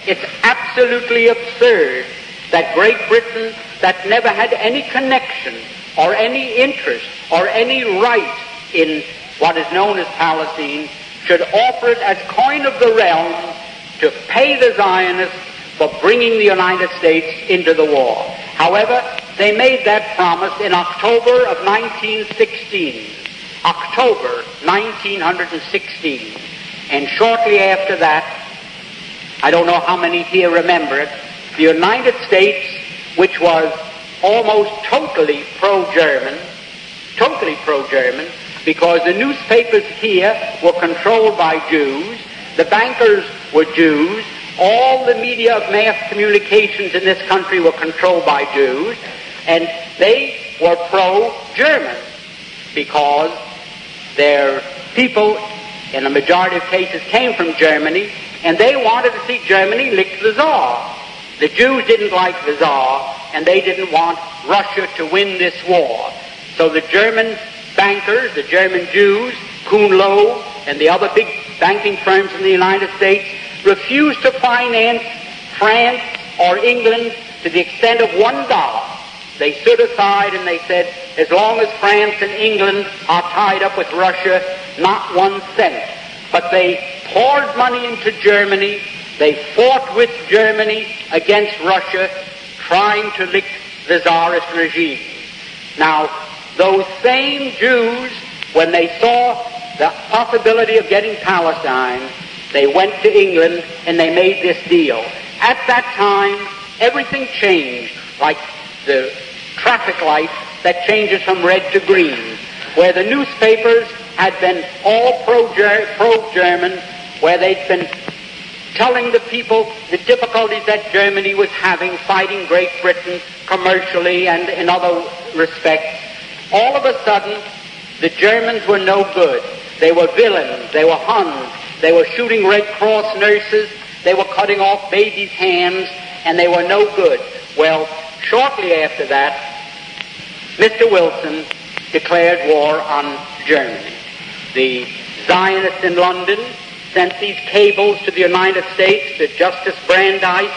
It's absolutely absurd that Great Britain, that never had any connection or any interest or any right in what is known as Palestine, should offer it as coin of the realm to pay the Zionists for bringing the United States into the war. However, they made that promise in October of 1916. October 1916. And shortly after that, I don't know how many here remember it, the United States, which was almost totally pro-German, because the newspapers here were controlled by Jews, the bankers were Jews, all the media of mass communications in this country were controlled by Jews, and they were pro-German because their people, in a majority of cases, came from Germany, and they wanted to see Germany lick the Tsar. The Jews didn't like the Tsar, and they didn't want Russia to win this war. So the German bankers, the German Jews, Kuhn Loeb, and the other big banking firms in the United States refused to finance France or England to the extent of $1. They stood aside and they said, as long as France and England are tied up with Russia, not 1 cent. But they poured money into Germany. They fought with Germany against Russia, trying to lick the Tsarist regime. Now, those same Jews, when they saw the possibility of getting Palestine, they went to England and they made this deal. At that time, everything changed, like the traffic light that changes from red to green, where the newspapers had been all pro-German, where they'd been telling the people the difficulties that Germany was having fighting Great Britain commercially and in other respects. All of a sudden, the Germans were no good. They were villains. They were Huns. They were shooting Red Cross nurses. They were cutting off babies' hands, and they were no good. Well, shortly after that, Mr. Wilson declared war on Germany. The Zionists in London sent these cables to the United States to Justice Brandeis,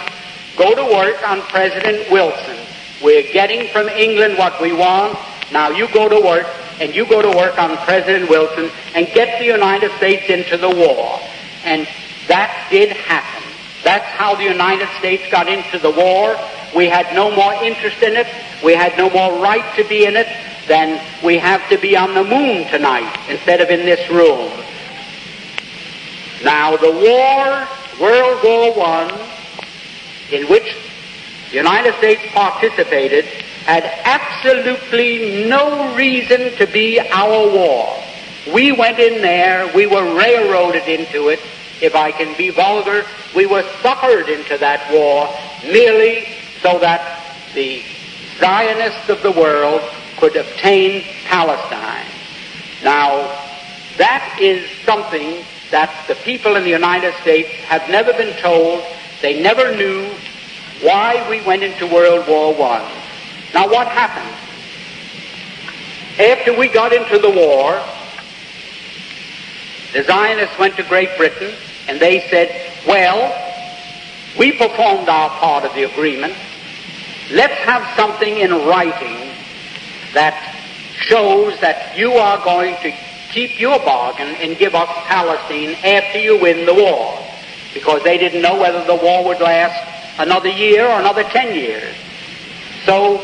go to work on President Wilson. We're getting from England what we want. Now you go to work, and you go to work on President Wilson and get the United States into the war. And that did happen. That's how the United States got into the war. We had no more interest in it. We had no more right to be in it than we have to be on the moon tonight instead of in this room. Now, the war, World War I, in which the United States participated, had absolutely no reason to be our war. We went in there, we were railroaded into it. If I can be vulgar, we were suckered into that war merely so that the Zionists of the world could obtain Palestine. Now, that is something that the people in the United States have never been told. They never knew why we went into World War I. Now, what happened? After we got into the war, the Zionists went to Great Britain and they said, well, we performed our part of the agreement. Let's have something in writing that shows that you are going to keep your bargain and give us Palestine after you win the war. Because they didn't know whether the war would last another year or another 10 years. So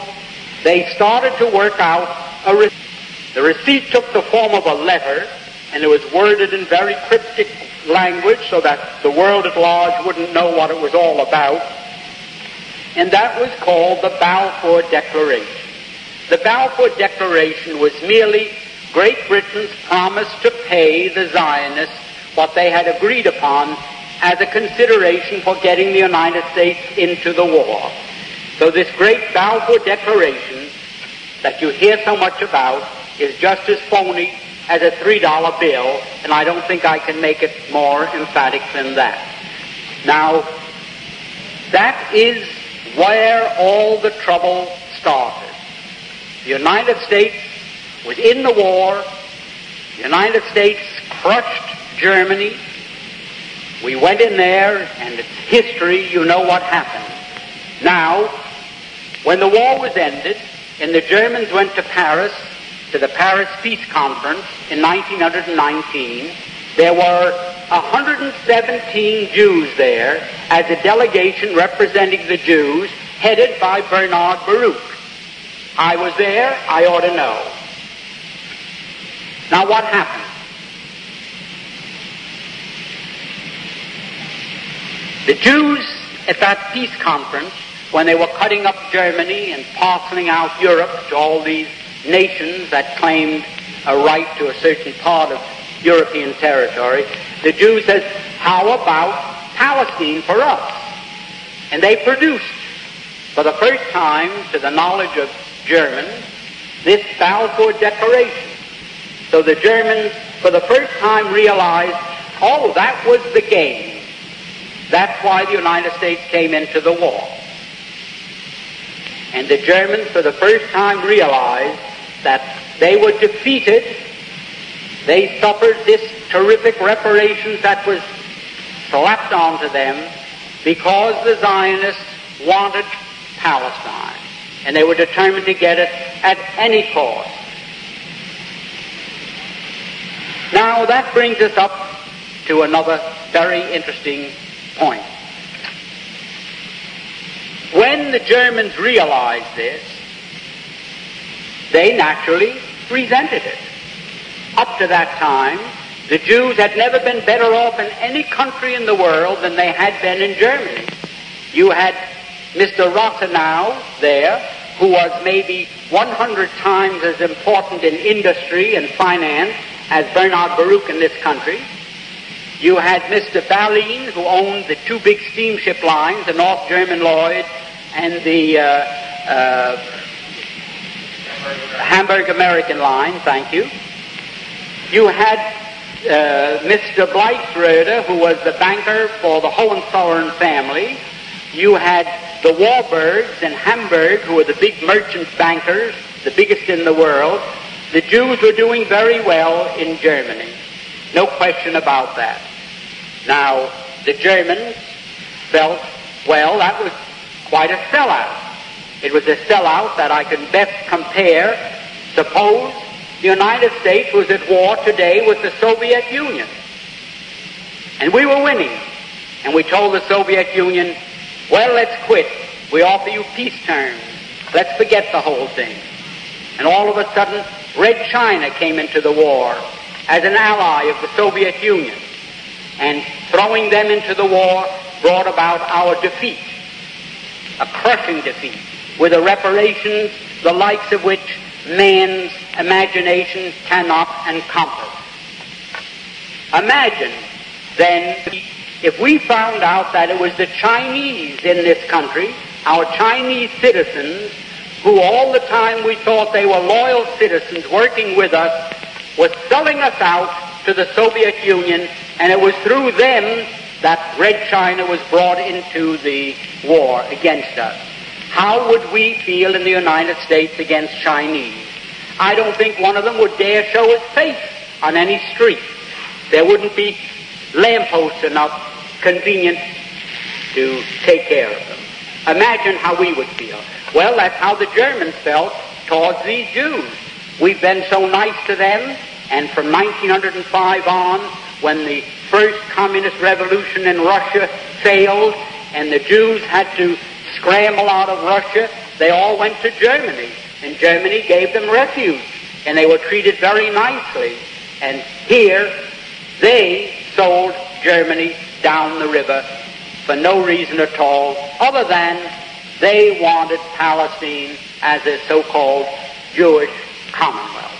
they started to work out a receipt. The receipt took the form of a letter, and it was worded in very cryptic language so that the world at large wouldn't know what it was all about. And that was called the Balfour Declaration. The Balfour Declaration was merely Great Britain's promise to pay the Zionists what they had agreed upon as a consideration for getting the United States into the war. So this great Balfour Declaration that you hear so much about is just as phony as a $3 bill, and I don't think I can make it more emphatic than that. Now, that is where all the trouble started. The United States was in the war. The United States crushed Germany. We went in there, and it's history, you know what happened. Now, when the war was ended, and the Germans went to Paris, to the Paris Peace Conference in 1919, there were 117 Jews there as a delegation representing the Jews, headed by Bernard Baruch. I was there, I ought to know. Now what happened? The Jews at that peace conference, when they were cutting up Germany and parceling out Europe to all these nations that claimed a right to a certain part of European territory, the Jews said, how about Palestine for us? And they produced, for the first time, to the knowledge of Germans, this Balfour Declaration. So the Germans, for the first time, realized, oh, that was the game. That's why the United States came into the war. And the Germans, for the first time, realized that they were defeated. They suffered this terrific reparations that was slapped onto them because the Zionists wanted Palestine. And they were determined to get it at any cost. Now that brings us up to another very interesting point. When the Germans realized this, they naturally resented it. Up to that time, the Jews had never been better off in any country in the world than they had been in Germany. You had Mr. Rothenau there, who was maybe 100 times as important in industry and finance as Bernard Baruch in this country. You had Mr. Ballin, who owned the two big steamship lines, the North German Lloyd and the Hamburg American line, thank you. You had Mr. Bleichroeder, who was the banker for the Hohenzollern family. You had the Warburgs in Hamburg, who were the big merchant bankers, the biggest in the world. The Jews were doing very well in Germany. No question about that. Now, the Germans felt, well, that was quite a sellout. It was a sellout that I can best compare. Suppose the United States was at war today with the Soviet Union. And we were winning. And we told the Soviet Union, well, let's quit. We offer you peace terms. Let's forget the whole thing. And all of a sudden, Red China came into the war as an ally of the Soviet Union. And throwing them into the war brought about our defeat, a crushing defeat, with a reparations the likes of which man's imagination cannot encompass. Imagine, then, if we found out that it was the Chinese in this country, our Chinese citizens, who all the time we thought they were loyal citizens working with us, were selling us out to the Soviet Union, and it was through them that Red China was brought into the war against us. How would we feel in the United States against Chinese? I don't think one of them would dare show his face on any street. There wouldn't be lampposts enough convenient to take care of them. Imagine how we would feel. Well, that's how the Germans felt towards these Jews. We've been so nice to them, and from 1905 on, when the first communist revolution in Russia failed and the Jews had to scramble out of Russia, they all went to Germany, and Germany gave them refuge, and they were treated very nicely. And here, they sold Germany down the river for no reason at all, other than they wanted Palestine as a so-called Jewish commonwealth.